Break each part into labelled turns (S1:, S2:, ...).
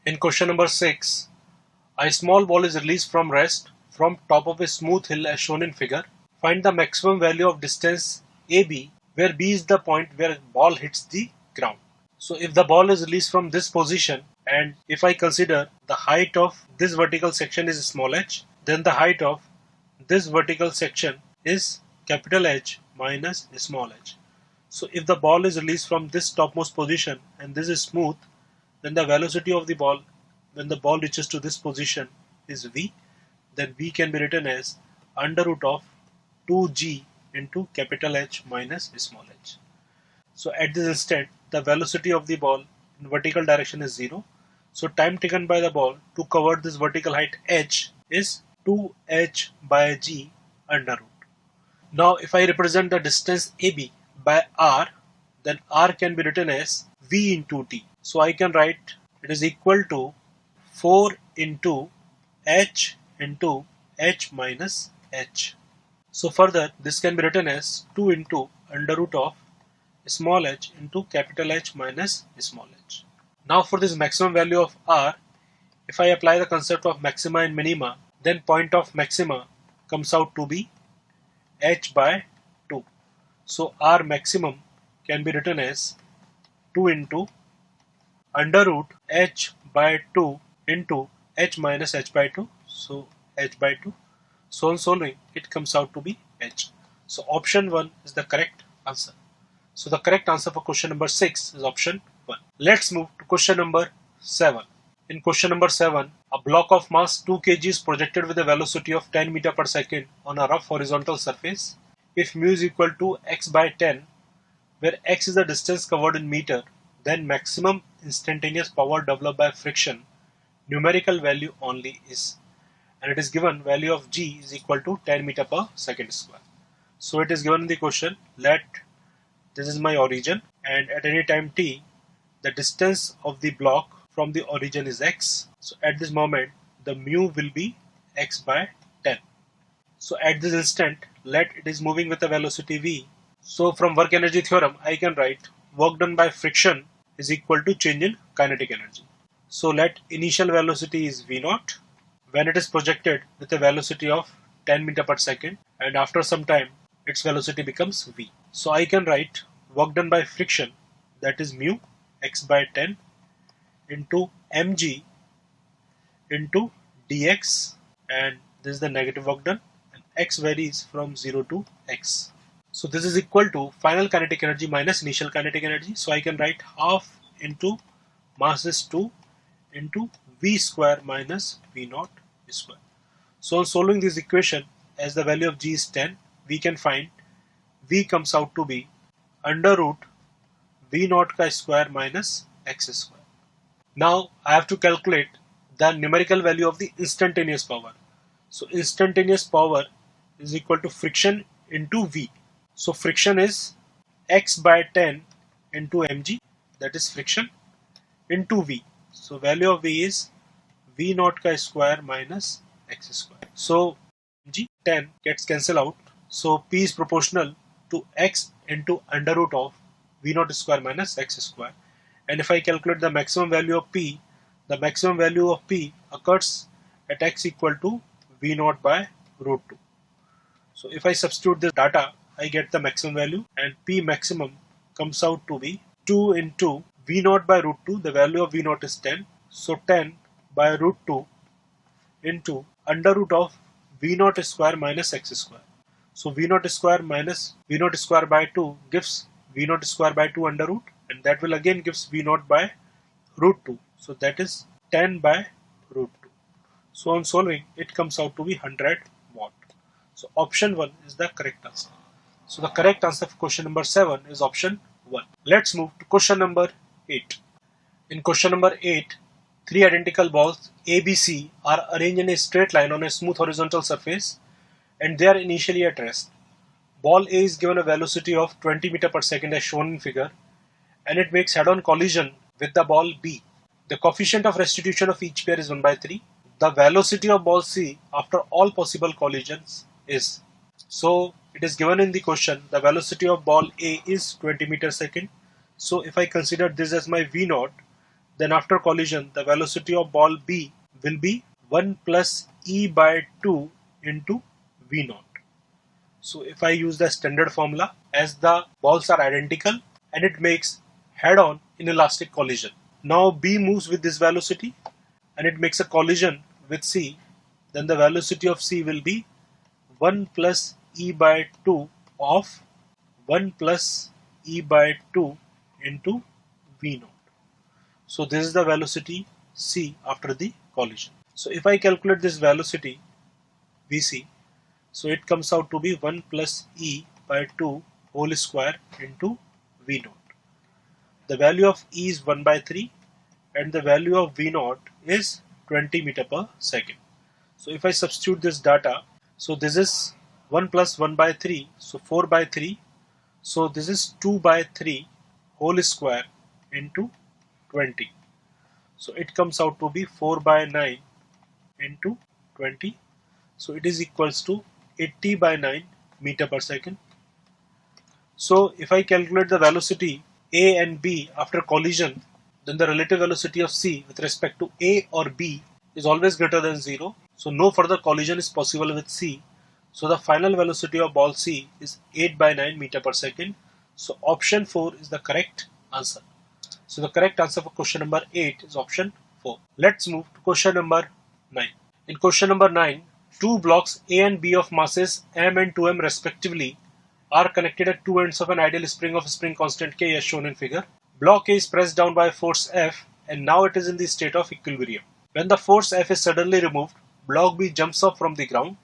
S1: In question number 6, a small ball is released from rest from top of a smooth hill as shown in figure. Find the maximum value of distance AB, where B is the point where ball hits the ground. So if the ball is released from this position, and if I consider the height of this vertical section is small h, then the height of this vertical section is capital H minus small h. So if the ball is released from this topmost position and this is smooth, then the velocity of the ball when the ball reaches to this position is v. Then v can be written as under root of 2g into capital H minus small h. So at this instant, the velocity of the ball in vertical direction is 0. So time taken by the ball to cover this vertical height h is 2h by g under root. Now if I represent the distance AB by r, then r can be written as v into t. So I can write it is equal to 4 into h into h minus h. So further this can be written as 2 into under root of small h into capital H minus small h. Now for this maximum value of r, if I apply the concept of maxima and minima, then point of maxima comes out to be h by 2. So r maximum can be written as 2 into under root h by 2 into h minus h by 2. So h by 2. So on solving, it comes out to be h. So option 1 is the correct answer. So the correct answer for question number 6 is option 1. Let's move to question number 7. In question number 7, a block of mass 2 kg is projected with a velocity of 10 meter per second on a rough horizontal surface. If mu is equal to x by 10, where x is the distance covered in meter, then maximum instantaneous power developed by friction, numerical value only is. And it is given value of g is equal to 10 meter per second square. So it is given in the question, let this is my origin, and at any time t, the distance of the block from the origin is x. So at this moment, the mu will be x by 10. So at this instant, let it is moving with a velocity v. So from work energy theorem, I can write work done by friction is equal to change in kinetic energy. So let initial velocity is v naught when it is projected with a velocity of 10 meter per second, and after some time its velocity becomes v. So I can write work done by friction, that is mu x by 10 into mg into dx, and this is the negative work done, and x varies from 0 to x. So this is equal to final kinetic energy minus initial kinetic energy. So I can write half into mass is 2 into v square minus v naught square. So on solving this equation, as the value of g is 10, we can find v comes out to be under root v naught ka square minus x square. Now I have to calculate the numerical value of the instantaneous power. So instantaneous power is equal to friction into v. So friction is x by 10 into mg, that is friction, into v. So value of v is v naught ka square minus x square. So g 10 gets cancelled out. So p is proportional to x into under root of v naught square minus x square. And if I calculate the maximum value of p, the maximum value of p occurs at x equal to v naught by root 2. So if I substitute this data, I get the maximum value, and p maximum comes out to be 2 into v naught by root 2. The value of v naught is 10. So 10 by root 2 into under root of v naught square minus x square. So v naught square minus v naught square by 2 gives v naught square by 2 under root, and that will again gives v naught by root 2. So that is 10 by root 2. So on solving, it comes out to be 100 watt. So option 1 is the correct answer. So the correct answer for question number 7 is option 1. Let's move to question number 8. In question number 8, 3 identical balls ABC are arranged in a straight line on a smooth horizontal surface, and they are initially at rest. Ball A is given a velocity of 20 meter per second as shown in figure, and it makes head-on collision with the ball B. The coefficient of restitution of each pair is 1 by 3. The velocity of ball C after all possible collisions is. So it is given in the question, the velocity of ball A is 20 meter second. So if I consider this as my V naught, then after collision the velocity of ball B will be 1 plus E by 2 into V naught. So if I use the standard formula, as the balls are identical and it makes head-on inelastic collision. Now B moves with this velocity and it makes a collision with C, then the velocity of C will be 1 plus E by 2 of 1 plus E by 2 into V naught. So this is the velocity C after the collision. So if I calculate this velocity Vc, so it comes out to be 1 plus E by 2 whole square into V naught. The value of E is 1 by 3 and the value of V naught is 20 meter per second. So if I substitute this data, so this is 1 plus 1 by 3, so 4 by 3, so this is 2 by 3 whole square into 20. So it comes out to be 4 by 9 into 20. So it is equals to 80 by 9 meter per second. So if I calculate the velocity A and B after collision, then the relative velocity of C with respect to A or B is always greater than 0. So no further collision is possible with C. So the final velocity of ball C is 8 by 9 meter per second. So option 4 is the correct answer. So the correct answer for question number 8 is option 4. Let's move to question number 9. In question number 9, two blocks A and B of masses m and 2m respectively are connected at two ends of an ideal spring of spring constant K as shown in figure. Block A is pressed down by force F and now it is in the state of equilibrium. When the force F is suddenly removed, block B jumps up from the ground.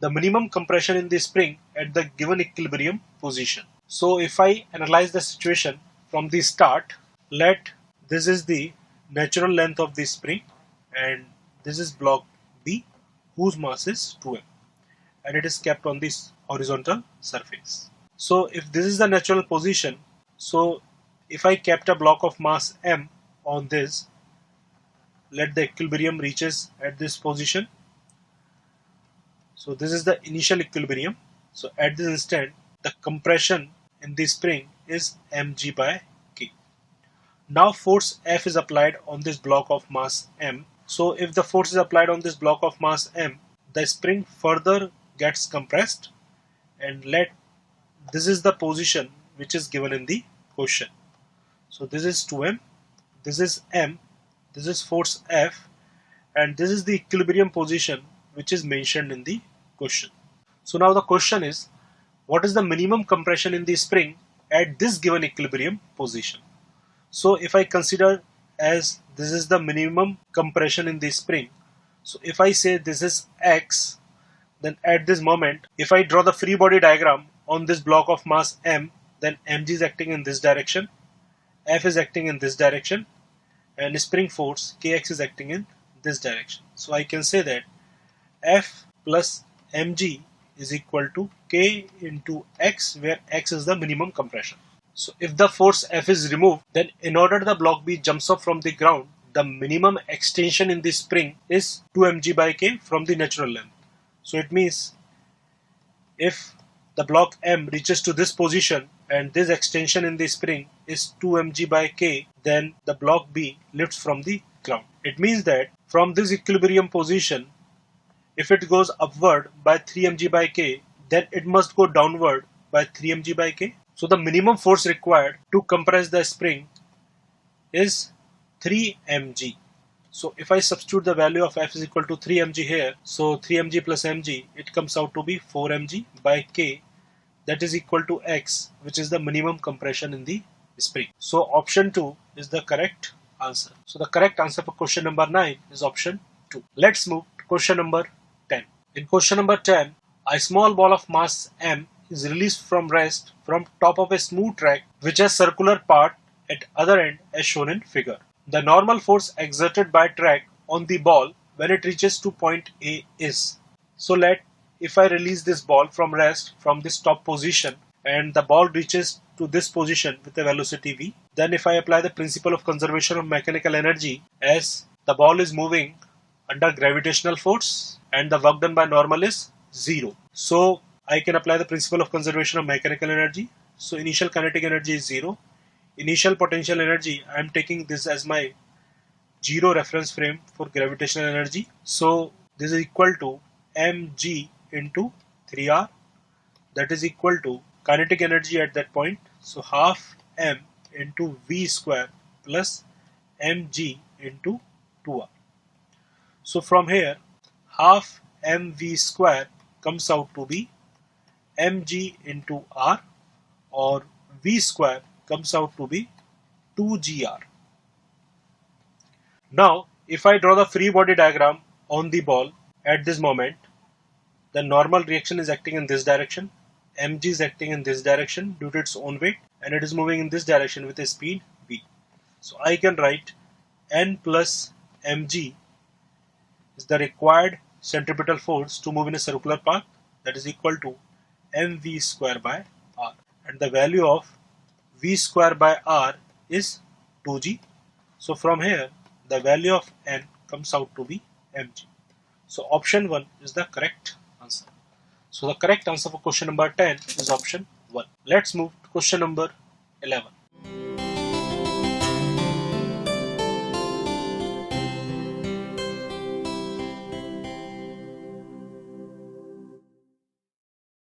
S1: The minimum compression in the spring at the given equilibrium position. So if I analyze the situation from the start, let this is the natural length of the spring and this is block B whose mass is 2m and it is kept on this horizontal surface. So if this is the natural position, so if I kept a block of mass m on this, let the equilibrium reaches at this position. So this is the initial equilibrium. So at this instant the compression in the spring is mg by k. Now force F is applied on this block of mass m. So if the force is applied on this block of mass m, the spring further gets compressed, and let this is the position which is given in the question. So this is 2m, this is m, this is force F, and this is the equilibrium position which is mentioned in the question. So now the question is, what is the minimum compression in the spring at this given equilibrium position? So if I consider as this is the minimum compression in the spring, so if I say this is x, then at this moment if I draw the free body diagram on this block of mass m, then mg is acting in this direction, F is acting in this direction, and spring force kx is acting in this direction. So I can say that F plus mg is equal to k into x, where x is the minimum compression. So if the force F is removed, then in order the block B jumps up from the ground, the minimum extension in the spring is 2 mg by k from the natural length. So it means if the block M reaches to this position and this extension in the spring is 2 mg by k, then the block B lifts from the ground. It means that from this equilibrium position, if it goes upward by 3 mg by k, then it must go downward by 3 mg by k. So the minimum force required to compress the spring is 3 mg. So if I substitute the value of F is equal to 3 mg here, so 3 mg plus mg, it comes out to be 4 mg by k, that is equal to x, which is the minimum compression in the spring. So option 2 is the correct answer. So the correct answer for question number 9 is option 2. Let's move to question number 10. In question number 10, a small ball of mass m is released from rest from top of a smooth track which has circular part at other end as shown in figure. The normal force exerted by track on the ball when it reaches to point A is. So if I release this ball from rest from this top position and the ball reaches to this position with a velocity v, then if I apply the principle of conservation of mechanical energy, as the ball is moving under gravitational force and the work done by normal is 0. So I can apply the principle of conservation of mechanical energy. So initial kinetic energy is 0. Initial potential energy, I am taking this as my zero reference frame for gravitational energy. So this is equal to mg into 3r, that is equal to kinetic energy at that point. So half m into v square plus mg into 2r. So from here half mv square comes out to be mg into r, or v square comes out to be 2gr. Now if I draw the free body diagram on the ball at this moment, the normal reaction is acting in this direction, mg is acting in this direction due to its own weight, and it is moving in this direction with a speed v. So I can write n plus mg is the required centripetal force to move in a circular path, that is equal to mv square by r, and the value of v square by r is 2g. So from here the value of n comes out to be mg. So option 1 is the correct answer. So the correct answer for question number 10 is option 1. Let's move to question number 11.